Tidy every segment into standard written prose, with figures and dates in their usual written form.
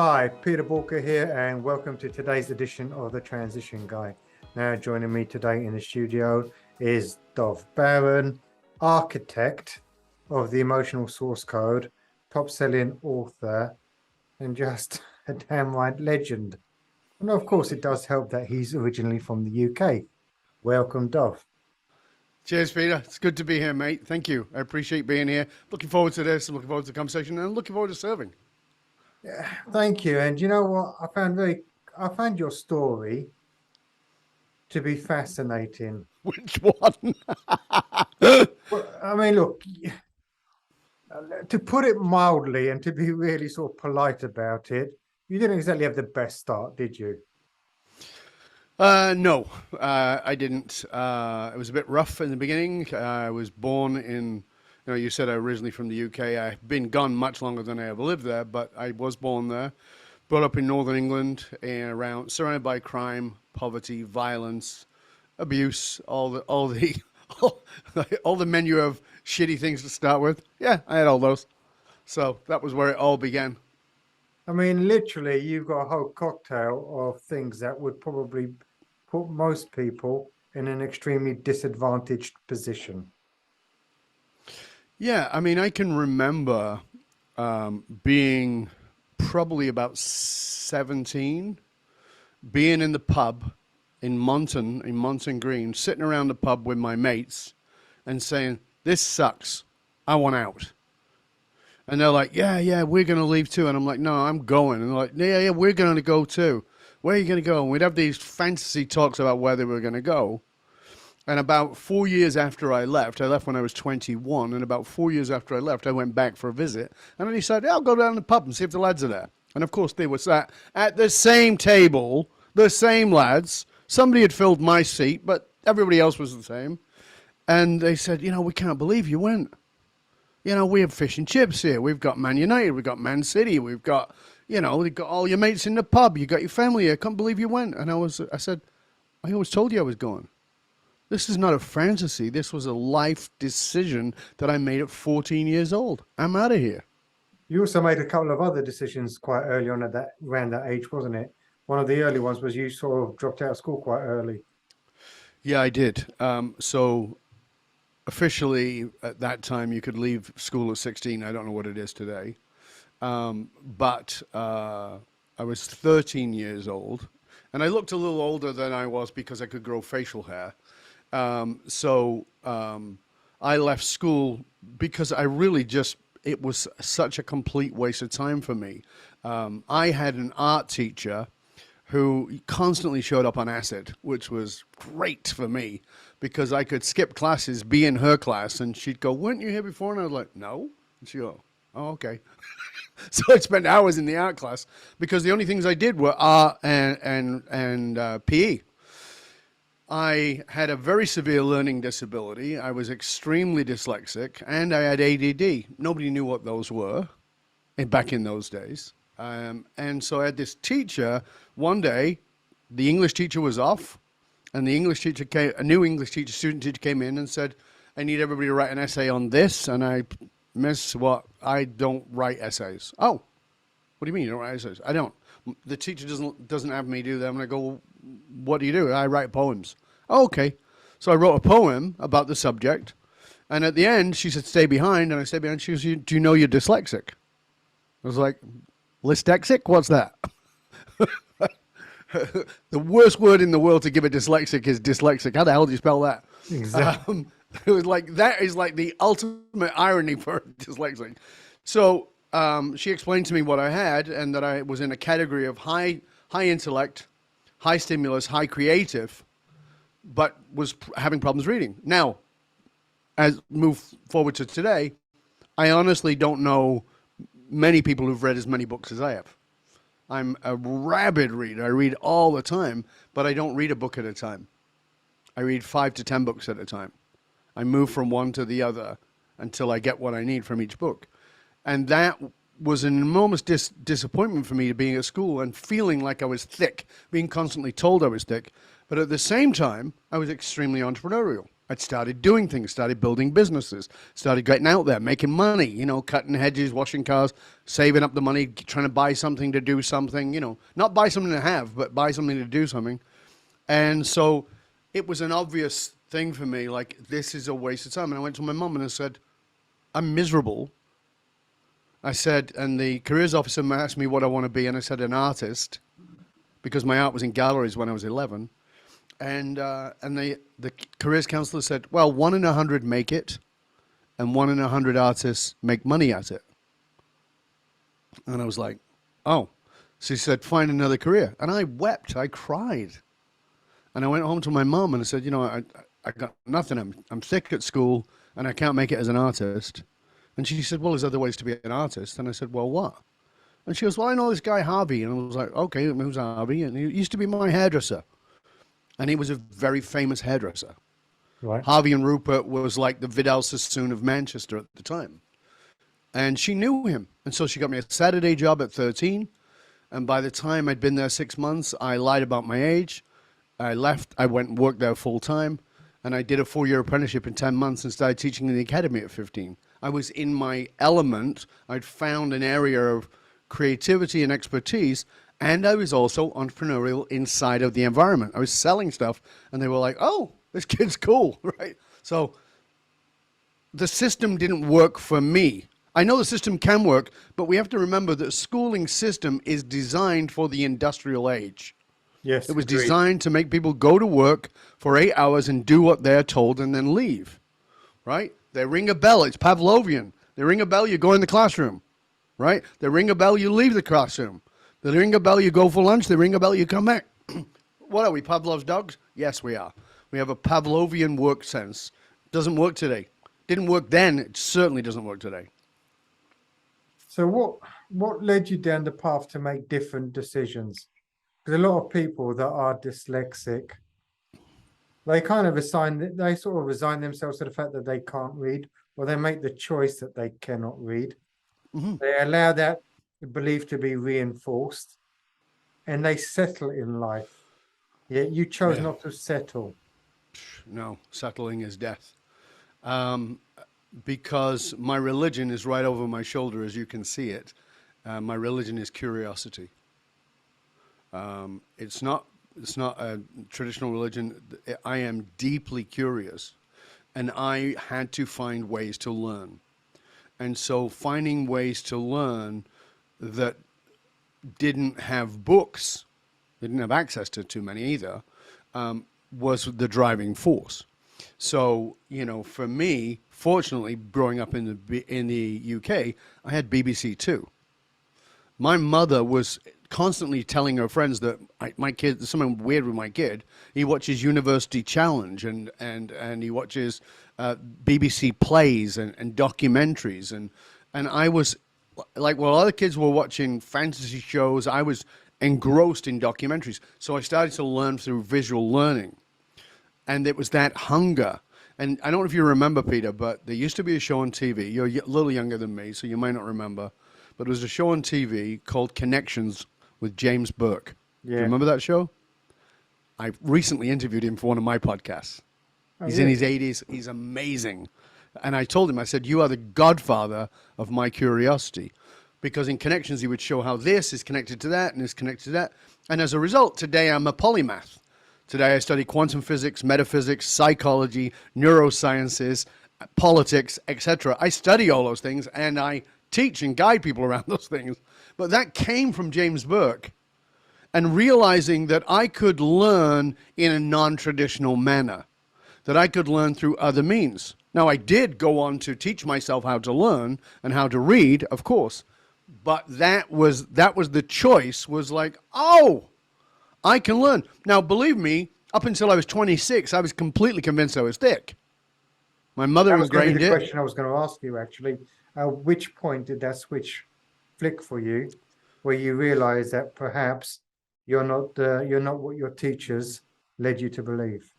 Hi, Peter Boolkah here, and welcome to today's edition of the Transition Guy. Now, joining me today in the studio is Dov Baron, architect of the emotional source code, top-selling author, and just a damn right legend. And of course, it does help that he's originally from the UK. Welcome, Dov. Cheers, Peter. It's good to be here, mate. Thank you. I appreciate being here. Looking forward to this. I'm looking forward to the conversation, and I'm looking forward to serving. Yeah, thank you. And you know what? I found your story to be fascinating. Which one? Well, I mean, look, to put it mildly and to be really sort of polite about it, you didn't exactly have the best start, did you? No, I didn't. It was a bit rough in the beginning. I was born in, you said I originally from the UK. I've been gone much longer than I ever lived there, but I was born there. Brought up in northern England, and around surrounded by crime, poverty, violence, abuse, all, all the menu of shitty things to start with. Yeah, I had all those. So that was where it all began. I mean, literally, you've got a whole cocktail of things that would probably put most people in an extremely disadvantaged position. Yeah, I mean, I can remember being probably about 17, being in the pub in Monton Green, sitting around the pub with my mates and saying, "This sucks. I want out." And they're like, "Yeah, we're going to leave too." And I'm like, "No, I'm going." And they're like, "Yeah, we're going to go too. Where are you going to go?" And we'd have these fantasy talks about where they were going to go. And about 4 years after I left when I was 21, and about 4 years after I left, I went back for a visit. And I decided, I'll go down to the pub and see if the lads are there. And of course, they were sat at the same table, the same lads. Somebody had filled my seat, but everybody else was the same. And they said, "We can't believe you went. We have fish and chips here. We've got Man United. We've got Man City. We've got all your mates in the pub. You got your family here. I can't believe you went." And I said, "I always told you I was going. This is not a fantasy. This was a life decision that I made at 14 years old. I'm out of here." You also made a couple of other decisions quite early on around that age, wasn't it? One of the early ones was you sort of dropped out of school quite early. Yeah, I did. So officially at that time, you could leave school at 16. I don't know what it is today. But I was 13 years old. And I looked a little older than I was because I could grow facial hair. I left school because it was such a complete waste of time for me. I had an art teacher who constantly showed up on acid, which was great for me because I could skip classes, be in her class, and she'd go, "Weren't you here before?" And I was like, "No." And she'd go, "Oh, okay." So I spent hours in the art class because the only things I did were art and PE. I had a very severe learning disability. I was extremely dyslexic, and I had ADD. Nobody knew what those were back in those days. And so I had this teacher. One day, the English teacher was off, and a new English teacher, student teacher came in and said, "I need everybody to write an essay on this." And I, "Miss, what? I don't write essays." "Oh, what do you mean you don't write essays?" "I don't. The teacher doesn't have me do them." And I go, "Well, what do you do?" "I write poems." "Oh, okay." So I wrote a poem about the subject. And at the end, she said, "Stay behind." And I stayed behind. She goes, "Do you know you're dyslexic?" I was like, "Listexic? What's that?" The worst word in the world to give a dyslexic is dyslexic. How the hell do you spell that? Exactly. It was like, that is like the ultimate irony for dyslexic. So she explained to me what I had and that I was in a category of high intellect, high stimulus, high creative, but was having problems reading. Now, as move forward to today, I honestly don't know many people who've read as many books as I have. I'm a rabid reader. I read all the time, but I don't read a book at a time. I read 5 to 10 books at a time. I move from one to the other until I get what I need from each book. And that was an enormous disappointment for me, being at school and feeling like I was thick, being constantly told I was thick. But at the same time, I was extremely entrepreneurial. I'd started doing things, started building businesses, started getting out there, making money, cutting hedges, washing cars, saving up the money, trying to buy something to do something, not buy something to have, but buy something to do something. And so it was an obvious thing for me, like, this is a waste of time. And I went to my mum and I said, I'm miserable. I said, and the careers officer asked me what I want to be, and I said, an artist, because my art was in galleries when I was 11. And the careers counselor said, well, 1 in 100 make it, and 1 in 100 artists make money at it. And I was like, oh. So she said, find another career. And I wept. I cried. And I went home to my mom and I said, I got nothing. I'm sick at school, and I can't make it as an artist. And she said, well, there's other ways to be an artist. And I said, well, what? And she goes, well, I know this guy, Harvey. And I was like, okay, who's Harvey? And he used to be my hairdresser. And he was a very famous hairdresser. Right. Harvey and Rupert was like the Vidal Sassoon of Manchester at the time. And she knew him. And so she got me a Saturday job at 13. And by the time I'd been there 6 months, I lied about my age. I left. I went and worked there full time. And I did a 4-year apprenticeship in 10 months and started teaching in the academy at 15. I was in my element. I'd found an area of creativity and expertise. And I was also entrepreneurial inside of the environment. I was selling stuff, and they were like, oh, this kid's cool, right? So the system didn't work for me. I know the system can work, but we have to remember that the schooling system is designed for the industrial age. Yes, it was agreed. designed to make people go to work for 8 hours and do what they're told and then leave, right? They ring a bell. It's Pavlovian. They ring a bell, you go in the classroom, right? They ring a bell, you leave the classroom. They ring a bell, you go for lunch. They ring a bell, you come back. What are we, Pavlov's dogs? Yes, we are. We have a Pavlovian work sense. Doesn't work today. Didn't work then. It certainly doesn't work today. So what led you down the path to make different decisions? Because a lot of people that are dyslexic, they sort of resign themselves to the fact that they can't read, or they make the choice that they cannot read. Mm-hmm. They allow that belief to be reinforced, and they settle in life. Yet you chose not to settle. No, settling is death. Because my religion is right over my shoulder, as you can see it. My religion is curiosity. It's not a traditional religion. I am deeply curious, and I had to find ways to learn. And so finding ways to learn that didn't have books, didn't have access to too many either, was the driving force. So, for me, fortunately, growing up in the UK, I had BBC Two. My mother was constantly telling her friends that my kid, there's something weird with my kid. He watches University Challenge and he watches BBC plays and documentaries. And I was like, while other kids were watching fantasy shows, I was engrossed in documentaries. So I started to learn through visual learning. And it was that hunger. And I don't know if you remember, Peter, but there used to be a show on TV. You're a little younger than me, so you might not remember. But it was a show on TV called Connections with James Burke. Yeah. Do you remember that show? I recently interviewed him for one of my podcasts. He's in his 80s. He's amazing. And I told him, I said, you are the godfather of my curiosity. Because in Connections, he would show how this is connected to that and is connected to that. And as a result, today I'm a polymath. Today I study quantum physics, metaphysics, psychology, neurosciences, politics, etc. I study all those things, and I teach and guide people around those things. But that came from James Burke, and realizing that I could learn in a non-traditional manner, that I could learn through other means. Now, I did go on to teach myself how to learn and how to read, of course, but that was the choice, was like, oh, I can learn. Now, believe me, up until I was 26, I was completely convinced I was thick. My mother ingrained it. That was the question I was going to ask you, actually. Which point did that switch flick for you, where you realized that perhaps you're not what your teachers led you to believe?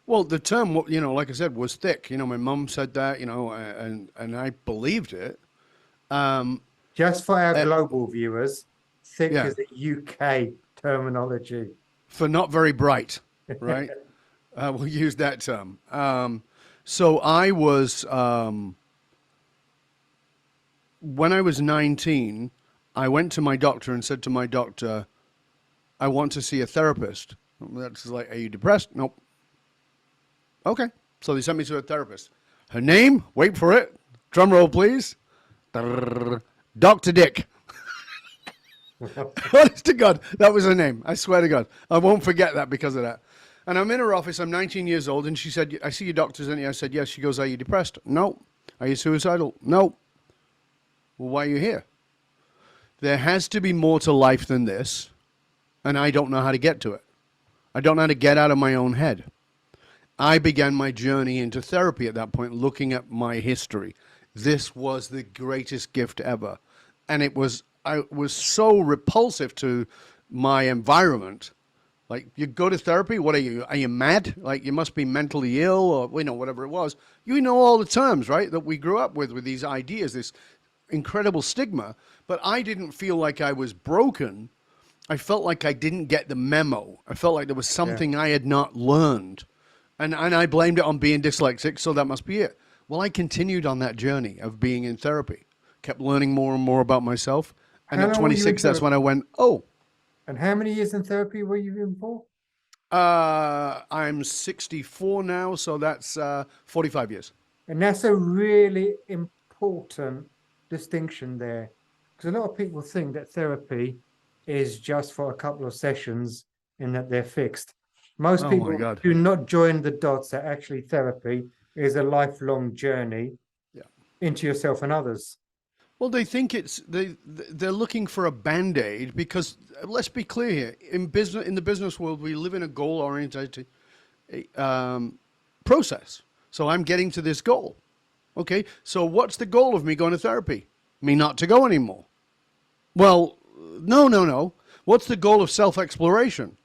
Well, the term, like I said, was thick. My mum said that, and I believed it. Just for our global viewers, thick is a UK terminology. For not very bright, right? We'll use that term. So I was, when I was 19, I went to my doctor and said to my doctor, I want to see a therapist. That's like, are you depressed? Nope. Okay. So they sent me to a therapist. Her name, wait for it, drum roll please, Dr. Dick. Honest to God, that was her name. I swear to God. I won't forget that because of that. And I'm in her office. I'm 19 years old. And she said, I see your doctors in here. I said, yes. She goes, are you depressed? No. Are you suicidal? No. Well, why are you here? There has to be more to life than this. And I don't know how to get to it. I don't know how to get out of my own head. I began my journey into therapy at that point, looking at my history. This was the greatest gift ever. And I was so repulsive to my environment. Like, you go to therapy, what are you? Are you mad? Like, you must be mentally ill or, whatever it was. You know all the terms, right, that we grew up with these ideas, this incredible stigma. But I didn't feel like I was broken. I felt like I didn't get the memo. I felt like there was something I had not learned. And I blamed it on being dyslexic, so that must be it. Well, I continued on that journey of being in therapy, kept learning more and more about myself. And at 26, that's when I went, oh. And how many years in therapy were you in for? I'm 64 now, so that's 45 years. And that's a really important distinction there. Because a lot of people think that therapy is just for a couple of sessions and that they're fixed. Most people do not join the dots that actually therapy is a lifelong journey into yourself and others. Well, they think they're looking for a Band-Aid because, let's be clear here, in the business world, we live in a goal-oriented process. So I'm getting to this goal. Okay, so what's the goal of me going to therapy? Me not to go anymore. Well, no. What's the goal of self-exploration?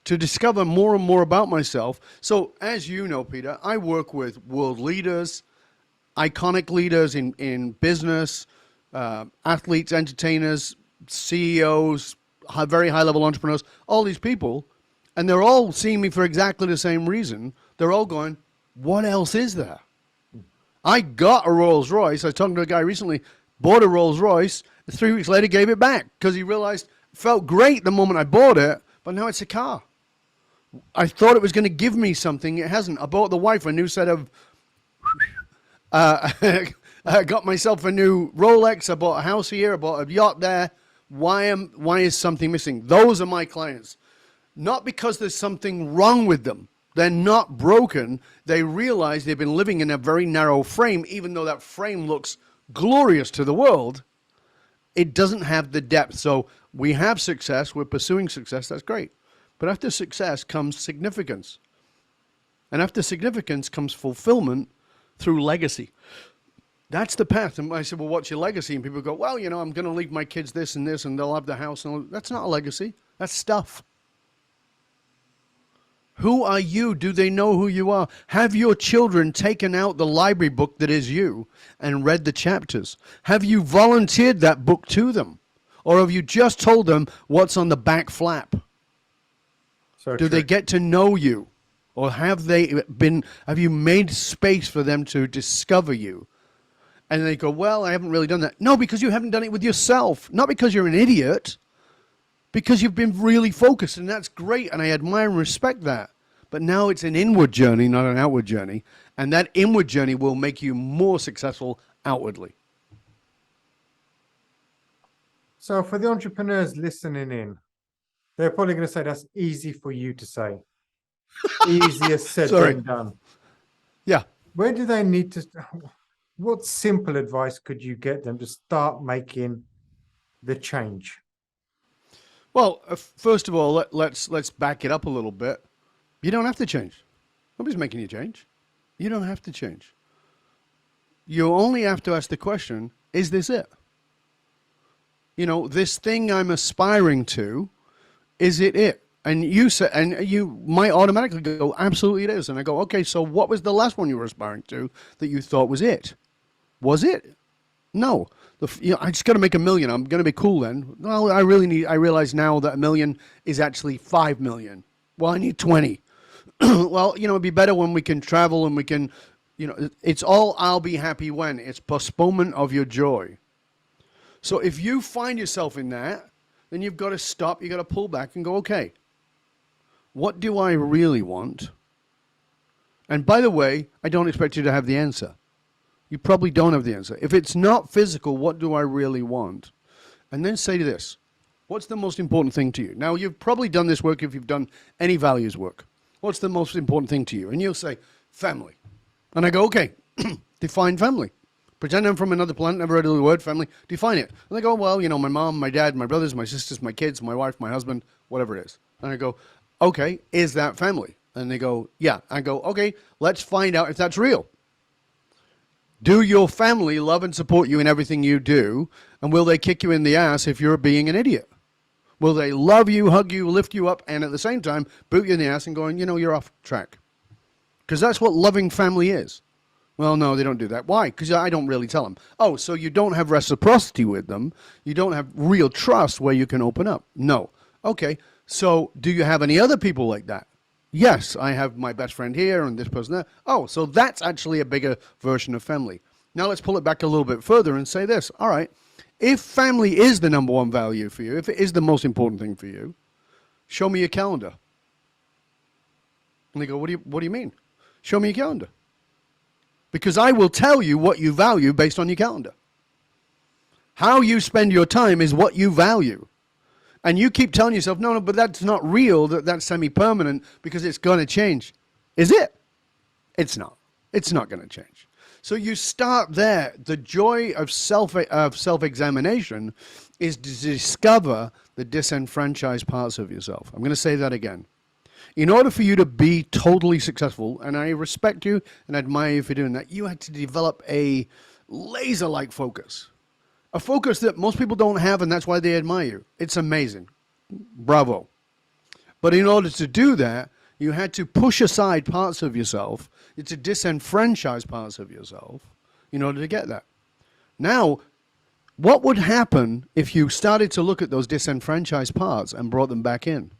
To discover more and more about myself. So, as you know, Peter, I work with world leaders, iconic leaders in business, athletes, entertainers, CEOs, very high-level entrepreneurs, all these people, and they're all seeing me for exactly the same reason. They're all going, what else is there? I got a Rolls Royce. I was talking to a guy recently, bought a Rolls Royce, 3 weeks later gave it back because he realized it felt great the moment I bought it, but now it's a car. I thought it was going to give me something. It hasn't. I bought the wife a new set of... I got myself a new Rolex. I bought a house here. I bought a yacht there. Why is something missing? Those are my clients. Not because there's something wrong with them. They're not broken. They realize they've been living in a very narrow frame, even though that frame looks glorious to the world. It doesn't have the depth. So we have success. We're pursuing success. That's great. But after success comes significance. And after significance comes fulfillment through legacy. That's the path. And I said, well, what's your legacy? And people go, well, I'm going to leave my kids this, and they'll have the house. And that's not a legacy. That's stuff. Who are you? Do they know who you are? Have your children taken out the library book that is you and read the chapters? Have you volunteered that book to them? Or have you just told them what's on the back flap? So do they get to know you? Or have you made space for them to discover you? And they go, well, I haven't really done that. No, because you haven't done it with yourself. Not because you're an idiot. Because you've been really focused, and that's great, and I admire and respect that. But now it's an inward journey, not an outward journey. And that inward journey will make you more successful outwardly. So for the entrepreneurs listening in, they're probably going to say that's easy for you to say. Easier said than done. Yeah. Where do they need to... What simple advice could you get them to start making the change? Well, first of all, let's back it up a little bit. You don't have to change. Nobody's making you change. You don't have to change. You only have to ask the question, is this it? This thing I'm aspiring to, is it it? And you might automatically go, absolutely it is. And I go, okay, so what was the last one you were aspiring to that you thought was it? Was it? No. I just got to make $1 million. I'm going to be cool then. Well, I realize now that $1 million is actually 5 million. Well, I need 20. well, it'd be better when we can travel and we can, it's all I'll be happy when. It's postponement of your joy. So if you find yourself in that, then you've got to stop, you've got to pull back and go, okay, what do I really want? And by the way, I don't expect you to have the answer. You probably don't have the answer. If it's not physical, what do I really want? And then say this, what's the most important thing to you? Now, you've probably done this work if you've done any values work. What's the most important thing to you? And you'll say, family. And I go, okay, define family. Pretend I'm from another planet, never heard of the word family. Define it. And they go, well, my mom, my dad, my brothers, my sisters, my kids, my wife, my husband, whatever it is. And I go, okay, is that family? And they go, yeah. I go, okay, let's find out if that's real. Do your family love and support you in everything you do? And will they kick you in the ass if you're being an idiot? Will they love you, hug you, lift you up, and at the same time, boot you in the ass and going, you're off track? Because that's what loving family is. Well, no, they don't do that. Why? Because I don't really tell them. Oh, so you don't have reciprocity with them. You don't have real trust where you can open up. No. Okay, so do you have any other people like that? Yes, I have my best friend here and this person there. Oh, so that's actually a bigger version of family. Now let's pull it back a little bit further and say this. All right, if family is the number one value for you, if it is the most important thing for you, show me your calendar. And they go, what do you mean? Show me your calendar. Because I will tell you what you value based on your calendar. How you spend your time is what you value. And you keep telling yourself, no, but that's not real, that's semi-permanent because it's going to change. Is it? It's not. It's not going to change. So you start there. The joy of self-examination is to discover the disenfranchised parts of yourself. I'm going to say that again. In order for you to be totally successful, and I respect you and admire you for doing that, you had to develop a laser-like focus. A focus that most people don't have, and that's why they admire you. It's amazing. Bravo. But in order to do that, you had to push aside parts of yourself. It's to disenfranchise parts of yourself in order to get that. Now, what would happen if you started to look at those disenfranchised parts and brought them back in?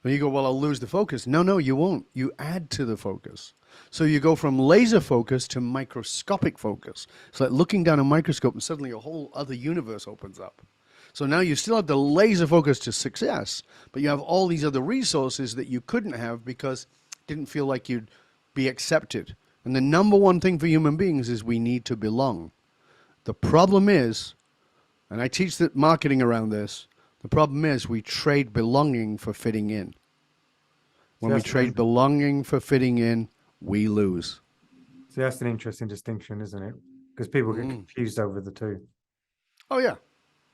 And you go, well, I'll lose the focus. No, you won't. You add to the focus. So you go from laser focus to microscopic focus. It's like looking down a microscope and suddenly a whole other universe opens up. So now you still have the laser focus to success, but you have all these other resources that you couldn't have because it didn't feel like you'd be accepted. And the number one thing for human beings is we need to belong. The problem is, and I teach the marketing around this, the problem is we trade belonging for fitting in. When we trade belonging for fitting in, we lose. So that's an interesting distinction, isn't it? Because people get confused over the two. Oh, yeah,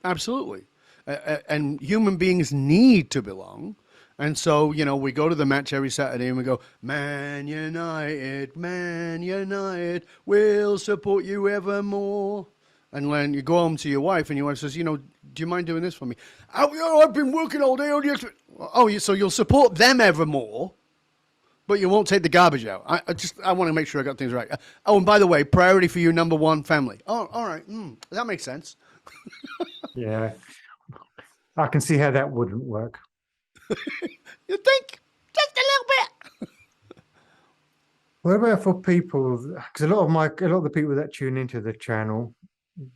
absolutely. And human beings need to belong. And so, we go to the match every Saturday and we go, Man United, we'll support you evermore. And when you go home to your wife and your wife says, do you mind doing this for me? Oh, I've been working all day. So you'll support them evermore, but you won't take the garbage out. I want to make sure I got things right. Oh, and by the way, priority for you, number one, family. Oh, all right. That makes sense. Yeah. I can see how that wouldn't work. You think? Just a little bit. What about for people? Because a lot of the people that tune into the channel,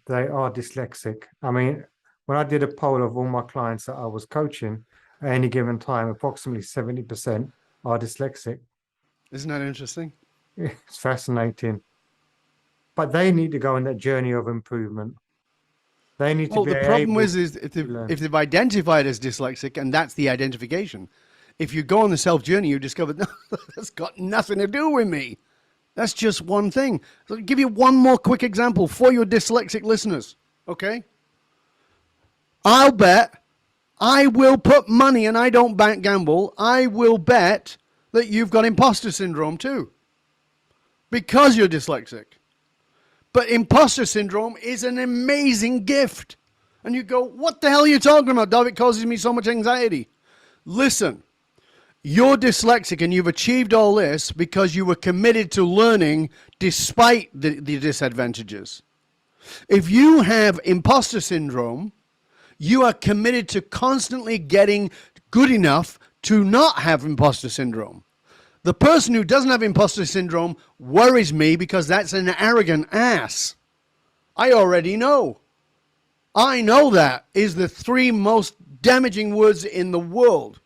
they are dyslexic. I mean, when I did a poll of all my clients that I was coaching at any given time, approximately 70% are dyslexic. Isn't that interesting? It's fascinating. But they need to go on that journey of improvement. They need to be the problem is if they've identified as dyslexic, and that's the identification. If you go on the self journey, you discover, no, that's got nothing to do with me. That's just one thing. So I'll give you one more quick example for your dyslexic listeners, okay? I'll bet, I will put money, and I don't gamble, I will bet that you've got imposter syndrome too, because you're dyslexic. But imposter syndrome is an amazing gift. And you go, what the hell are you talking about, Dov? It causes me so much anxiety. Listen, you're dyslexic and you've achieved all this because you were committed to learning despite the disadvantages. If you have imposter syndrome, you are committed to constantly getting good enough to not have imposter syndrome. The person who doesn't have imposter syndrome worries me because that's an arrogant ass. I already know. I know that is the 3 most damaging words in the world.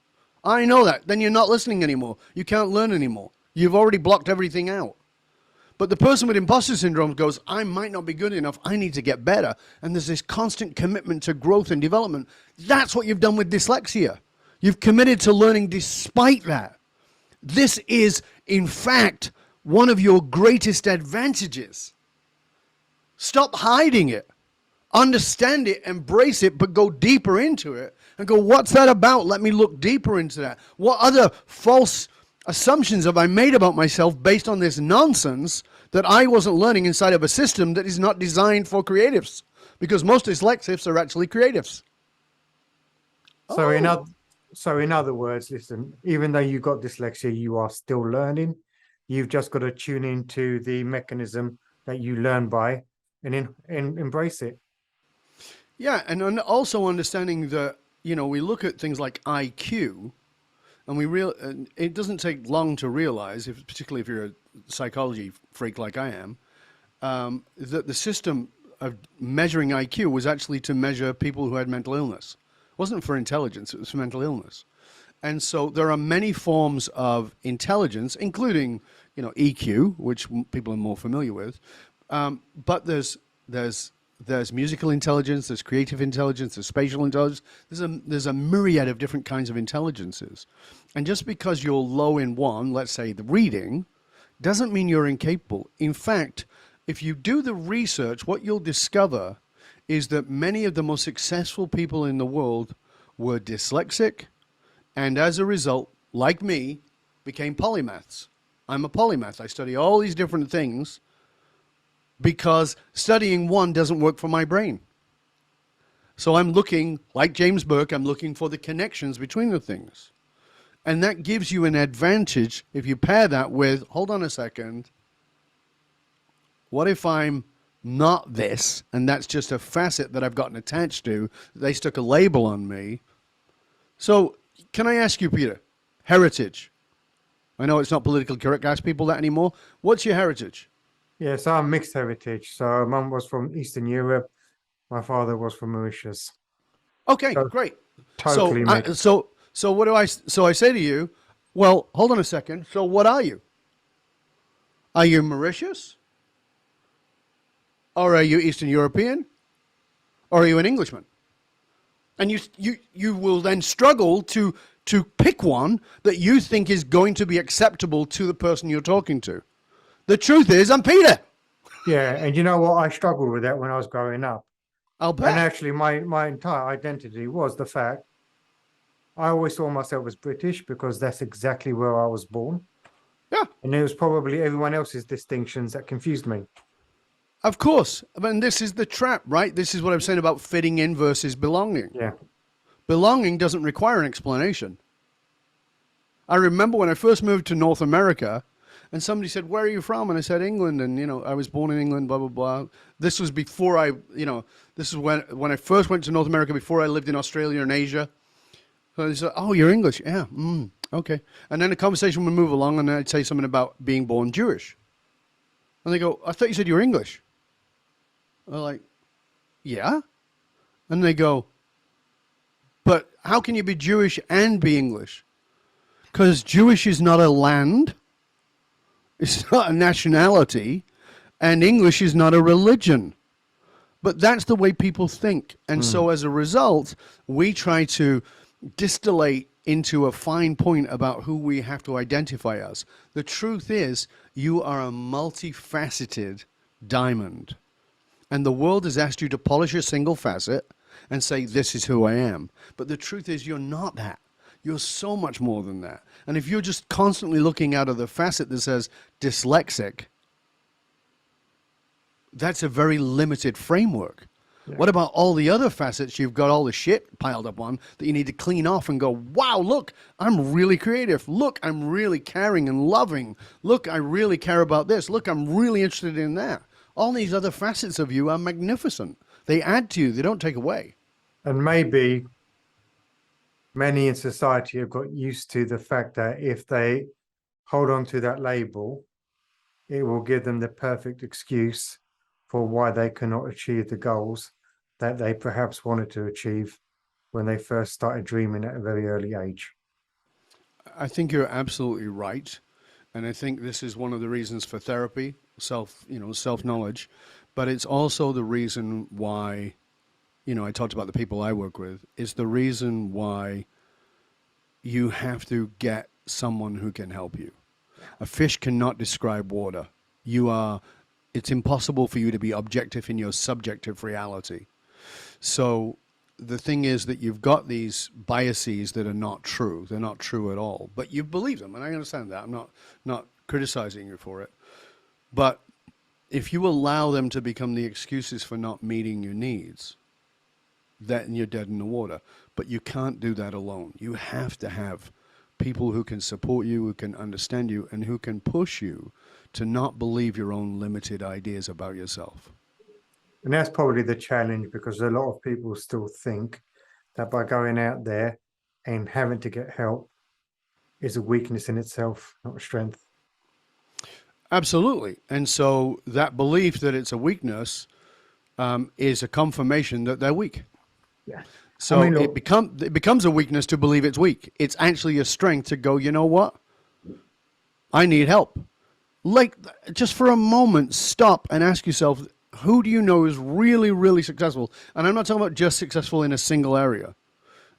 I know that. Then you're not listening anymore. You can't learn anymore. You've already blocked everything out. But the person with imposter syndrome goes, I might not be good enough. I need to get better. And there's this constant commitment to growth and development. That's what you've done with dyslexia. You've committed to learning despite that. This is, in fact, one of your greatest advantages. Stop hiding it. Understand it, embrace it, but go deeper into it and go, what's that about? Let me look deeper into that. What other false assumptions have I made about myself based on this nonsense that I wasn't learning inside of a system that is not designed for creatives? Because most dyslexics are actually creatives. So in other words, listen, even though you've got dyslexia, you are still learning. You've just got to tune into the mechanism that you learn by and embrace it. Yeah, and also understanding that, we look at things like IQ, and it doesn't take long to realize, particularly if you're a psychology freak like I am, that the system of measuring IQ was actually to measure people who had mental illness. It wasn't for intelligence, it was for mental illness. And so there are many forms of intelligence, including, EQ, which people are more familiar with. But there's musical intelligence, there's creative intelligence, there's spatial intelligence. There's a myriad of different kinds of intelligences. And just because you're low in one, let's say the reading, doesn't mean you're incapable. In fact, if you do the research, what you'll discover is that many of the most successful people in the world were dyslexic, and as a result, like me, became polymaths. I'm a polymath. I study all these different things because studying one doesn't work for my brain. So I'm looking, like James Burke, I'm looking for the connections between the things. And that gives you an advantage if you pair that with, hold on a second, what if I'm not this, and that's just a facet that I've gotten attached to, they stuck a label on me. So can I ask you, Peter, heritage? I know it's not politically correct to ask people that anymore. What's your heritage? Yeah, so I'm mixed heritage. So mum was from Eastern Europe. My father was from Mauritius. Okay, So great. totally mixed. So what do I say to you? Well, hold on a second. So what are you? Are you Mauritius? Or are you Eastern European? Or are you an Englishman? And you will then struggle to pick one that you think is going to be acceptable to the person you're talking to. The truth is, I'm Peter. Yeah, and you know what? I struggled with that when I was growing up. I'll bet. And actually, my entire identity was the fact I always saw myself as British because that's exactly where I was born. Yeah. And it was probably everyone else's distinctions that confused me. Of course. And this is the trap, right? This is what I'm saying about fitting in versus belonging. Yeah. Belonging doesn't require an explanation. I remember when I first moved to North America, and somebody said, where are you from? And I said, England. And, I was born in England, blah, blah, blah. This was before this is when I first went to North America, before I lived in Australia and Asia. So they said, oh, you're English. Yeah, okay. And then the conversation would move along, and I'd say something about being born Jewish. And they go, I thought you said you were English. I'm like, yeah? And they go, but how can you be Jewish and be English? Because Jewish is not a land. It's not a nationality, and English is not a religion. But that's the way people think. And so as a result, we try to distillate into a fine point about who we have to identify as. The truth is, you are a multifaceted diamond. And the world has asked you to polish a single facet and say, this is who I am. But the truth is, you're not that. You're so much more than that. And if you're just constantly looking out of the facet that says dyslexic, that's a very limited framework. Yeah. What about all the other facets you've got all the shit piled up on that you need to clean off and go, wow, look, I'm really creative. Look, I'm really caring and loving. Look, I really care about this. Look, I'm really interested in that. All these other facets of you are magnificent. They add to you. They don't take away. And maybe many in society have got used to the fact that if they hold on to that label, it will give them the perfect excuse for why they cannot achieve the goals that they perhaps wanted to achieve when they first started dreaming at a very early age. I think you're absolutely right. And I think this is one of the reasons for therapy, self-knowledge, but it's also the reason why, I talked about the people I work with, it's the reason why you have to get someone who can help you. A fish cannot describe water. It's impossible for you to be objective in your subjective reality. So the thing is that you've got these biases that are not true. They're not true at all, but you believe them, and I understand that. I'm not criticizing you for it. But if you allow them to become the excuses for not meeting your needs, then you're dead in the water. But you can't do that alone. You have to have people who can support you, who can understand you, and who can push you to not believe your own limited ideas about yourself. And that's probably the challenge, because a lot of people still think that by going out there and having to get help is a weakness in itself, not a strength. Absolutely. And so that belief that it's a weakness is a confirmation that they're weak. Yeah. So it becomes a weakness to believe it's weak. It's actually a strength to go, you know what? I need help. Like, just for a moment, stop and ask yourself, who do you know is really, really successful? And I'm not talking about just successful in a single area.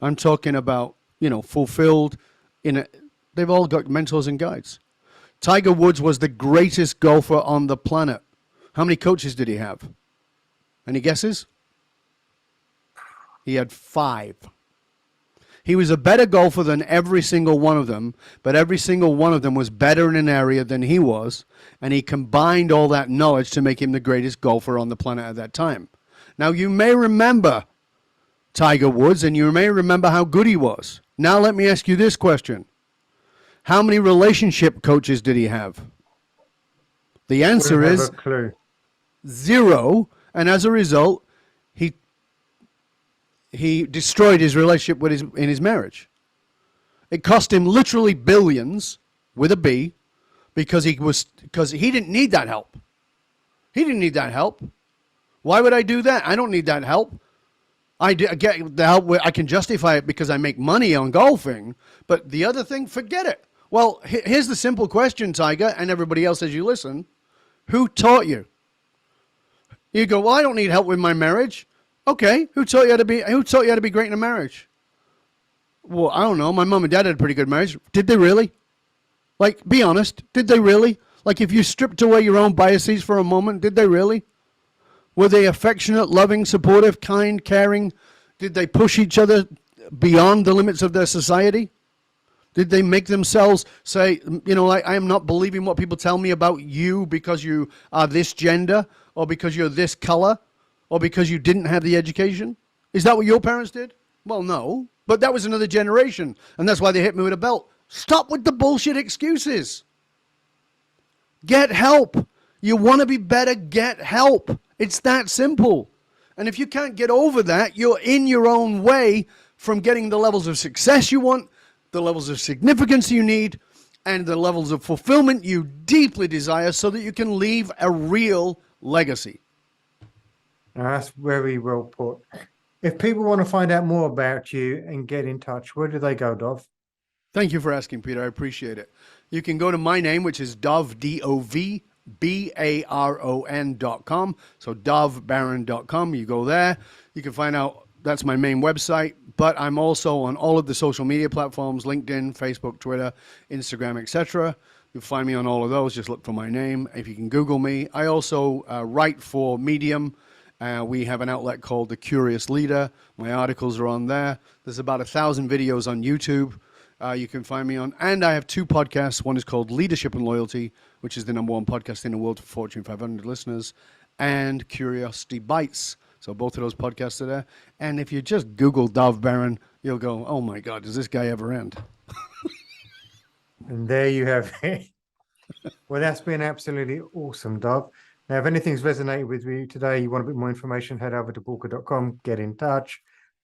I'm talking about, fulfilled they've all got mentors and guides. Tiger Woods was the greatest golfer on the planet. How many coaches did he have? Any guesses? He had 5. He was a better golfer than every single one of them, but every single one of them was better in an area than he was, and he combined all that knowledge to make him the greatest golfer on the planet at that time. Now, you may remember Tiger Woods, and you may remember how good he was. Now, let me ask you this question. How many relationship coaches did he have? The answer is 0, and as a result, he destroyed his relationship in his marriage. It cost him literally billions with a B because he didn't need that help. He didn't need that help. Why would I do that? I don't need that help. I get the help. I can justify it because I make money on golfing, but the other thing, forget it. Well, here's the simple question, Tiger, and everybody else as you listen. Who taught you? You go, well, I don't need help with my marriage. Okay, who taught you how to be great in a marriage? Well, I don't know. My mom and dad had a pretty good marriage. Did they really? Like, be honest. Did they really? Like, if you stripped away your own biases for a moment, did they really? Were they affectionate, loving, supportive, kind, caring? Did they push each other beyond the limits of their society? Did they make themselves say, I am not believing what people tell me about you because you are this gender or because you're this color? Or because you didn't have the education? Is that what your parents did? Well, no. But that was another generation. And that's why they hit me with a belt. Stop with the bullshit excuses. Get help. You want to be better, get help. It's that simple. And if you can't get over that, you're in your own way from getting the levels of success you want, the levels of significance you need, and the levels of fulfillment you deeply desire so that you can leave a real legacy. Now, that's very well put. If people want to find out more about you and get in touch, where do they go, Dov? Thank you for asking, Peter. I appreciate it. You can go to my name, which is Dov, DovBaron.com. So DovBaron.com. You go there. You can find out. That's my main website. But I'm also on all of the social media platforms, LinkedIn, Facebook, Twitter, Instagram, etc. You'll find me on all of those. Just look for my name. If you can Google me. I also write for Medium. We have an outlet called The Curious Leader. My articles are on there. There's about 1,000 videos on YouTube you can find me on. And I have 2 podcasts. One is called Leadership and Loyalty, which is the #1 podcast in the world for Fortune 500 listeners, and Curiosity Bites. So both of those podcasts are there. And if you just Google Dov Baron, you'll go, oh my God, does this guy ever end? And there you have it. Well, that's been absolutely awesome, Dov. Now, if anything's resonated with you today, you want a bit more information, head over to Boolkah.com, get in touch.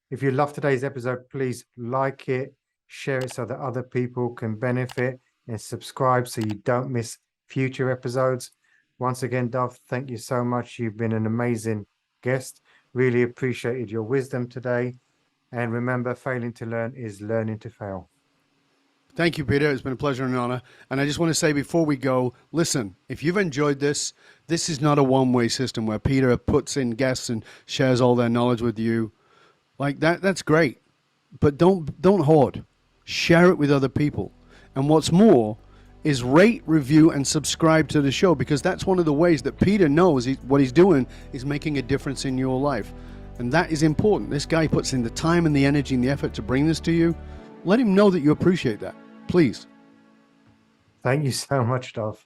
If you love today's episode, please like it, share it so that other people can benefit. and subscribe so you don't miss future episodes. Once again, Dov, thank you so much. You've been an amazing guest. Really appreciated your wisdom today. And remember, failing to learn is learning to fail. Thank you, Peter. It's been a pleasure and an honor. And I just want to say before we go, listen, if you've enjoyed this, this is not a one-way system where Peter puts in guests and shares all their knowledge with you. Like that's great. But don't hoard. Share it with other people. And what's more is rate, review, and subscribe to the show, because that's one of the ways that Peter knows what he's doing is making a difference in your life. And that is important. This guy puts in the time and the energy and the effort to bring this to you. Let him know that you appreciate that, please. Thank you so much, Dov.